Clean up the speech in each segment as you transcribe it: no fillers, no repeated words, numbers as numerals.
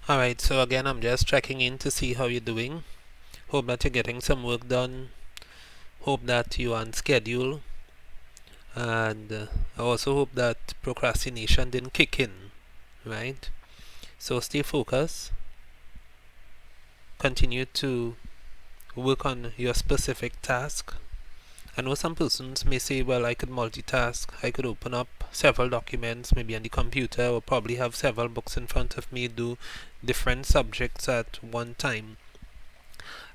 Alright, so again, I'm just checking in to see how you're doing. Hope that you're getting some work done. Hope that you're on schedule. And I also hope that procrastination didn't kick in, right? So stay focused. Continue to work on your specific task. I know some persons may say, well, I could multitask. I could open up several documents, maybe on the computer, or probably have several books in front of me, do different subjects at one time.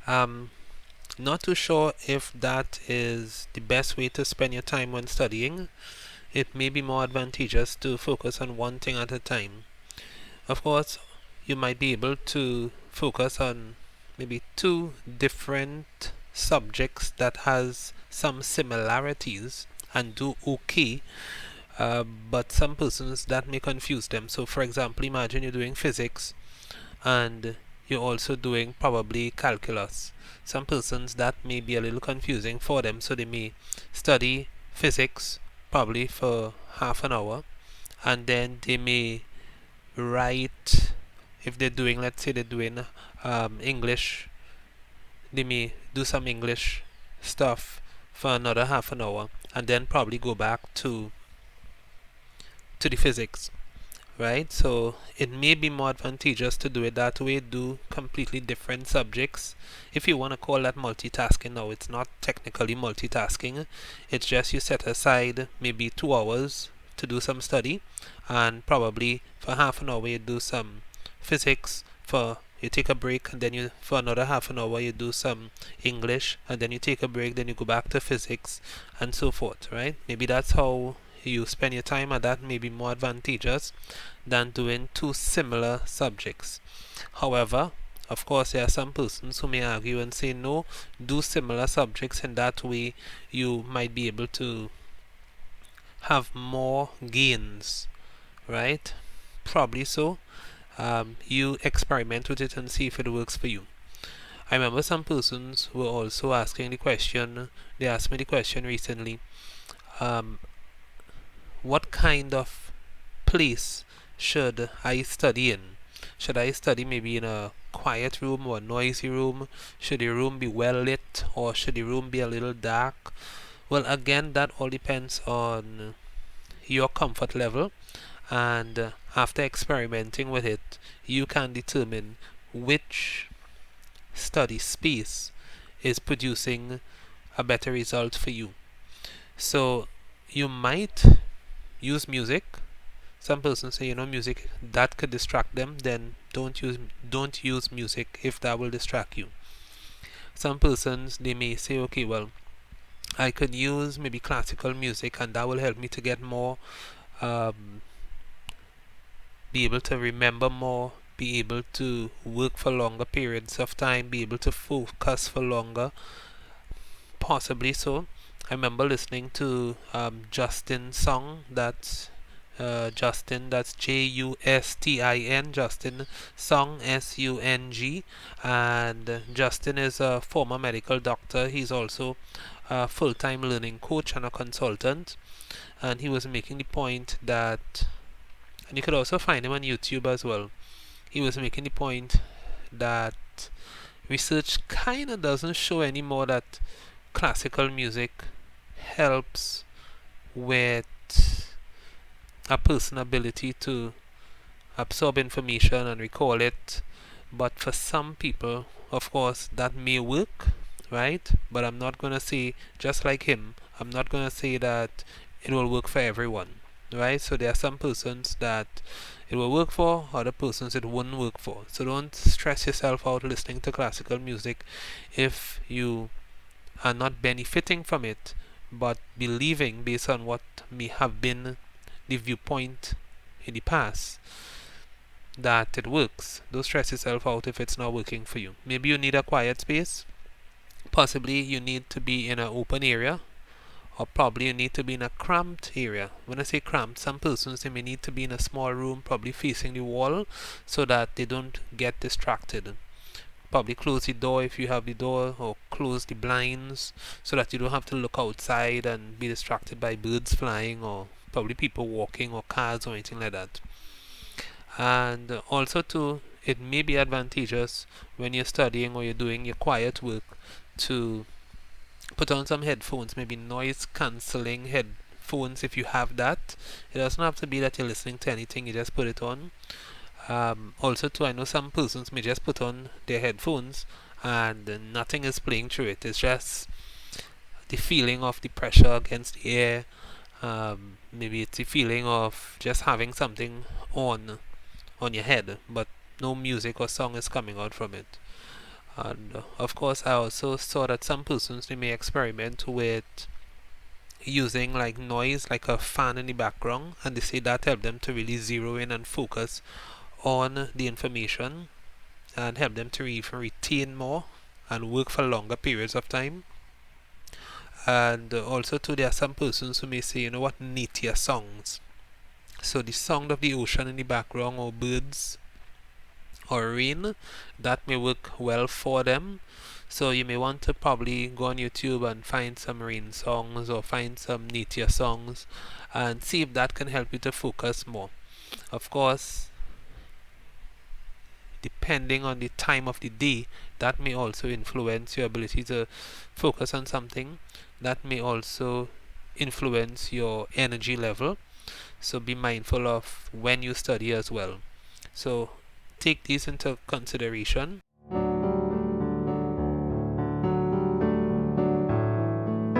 Not too sure if that is the best way to spend your time when studying. It may be more advantageous to focus on one thing at a time. Of course, you might be able to focus on maybe two different subjects that has some similarities and do okay, but some persons that may confuse them. So for example, imagine you're doing physics and you're also doing probably calculus. Some persons that may be a little confusing for them, so they may study physics probably for half an hour, and then they may write, if they're doing, let's say they're doing English, they may do some English stuff for another half an hour, and then probably go back to the physics, right? So it may be more advantageous to do it that way, do completely different subjects. If you want to call that multitasking, now it's not technically multitasking. It's just you set aside maybe 2 hours to do some study, and probably for half an hour you do some physics, for you take a break, and then you for another half an hour you do some English, and then you take a break, then you go back to physics, and so forth, right? Maybe that's how you spend your time, and that may be more advantageous than doing two similar subjects. However, of course, there are some persons who may argue and say no, do similar subjects, and that way you might be able to have more gains, right? Probably so. You experiment with it and see if it works for you. I remember some persons were also asking the question, they asked me the question recently, what kind of place should I study in? Should I study maybe in a quiet room or a noisy room? Should the room be well lit, or should the room be a little dark? Well, again, that all depends on your comfort level, and after experimenting with it, you can determine which study space is producing a better result for you. So you might use music. Some persons say, music that could distract them, then don't use music if that will distract you. Some persons, they may say, okay, well, I could use maybe classical music, and that will help me to get more, be able to remember more, be able to work for longer periods of time, be able to focus for longer. Possibly so. I remember listening to Justin's song. That's Justin. That's Justin. Justin Song, SUNG. And Justin is a former medical doctor. He's also a full-time learning coach and a consultant. And he was making the point that, and you could also find him on YouTube as well. He was making the point that research kind of doesn't show anymore that classical music helps with a person's ability to absorb information and recall it. But for some people, of course, that may work, right? But I'm not going to say, just like him, I'm not going to say that it will work for everyone, right? So there are some persons that it will work for, other persons it wouldn't work for. So don't stress yourself out listening to classical music if you are not benefiting from it, but believing based on what may have been the viewpoint in the past that it works. Don't stress yourself out if it's not working for you. Maybe you need a quiet space. Possibly you need to be in an open area, or probably you need to be in a cramped area. When I say cramped, some persons, they may need to be in a small room, probably facing the wall, so that they don't get distracted. Probably close the door if you have the door, or close the blinds so that you don't have to look outside and be distracted by birds flying, or probably people walking, or cars, or anything like that. And also too, it may be advantageous when you're studying or you're doing your quiet work to put on some headphones, maybe noise cancelling headphones if you have that. It doesn't have to be that you're listening to anything, you just put it on. Also, too, I know some persons may just put on their headphones and nothing is playing through it. It's just the feeling of the pressure against the air. Maybe it's the feeling of just having something on your head, but no music or song is coming out from it. And of course, I also saw that some persons they may experiment with using like noise, like a fan in the background, and they say that help them to really zero in and focus on the information and help them to even retain more and work for longer periods of time. And also too, there are some persons who may say, you know what, nature songs. So the sound of the ocean in the background, or birds, or rain, that may work well for them. So you may want to probably go on YouTube and find some rain songs or find some nature songs and see if that can help you to focus more. Of course, depending on the time of the day, that may also influence your ability to focus on something. That may also influence your energy level. So be mindful of when you study as well. So take these into consideration.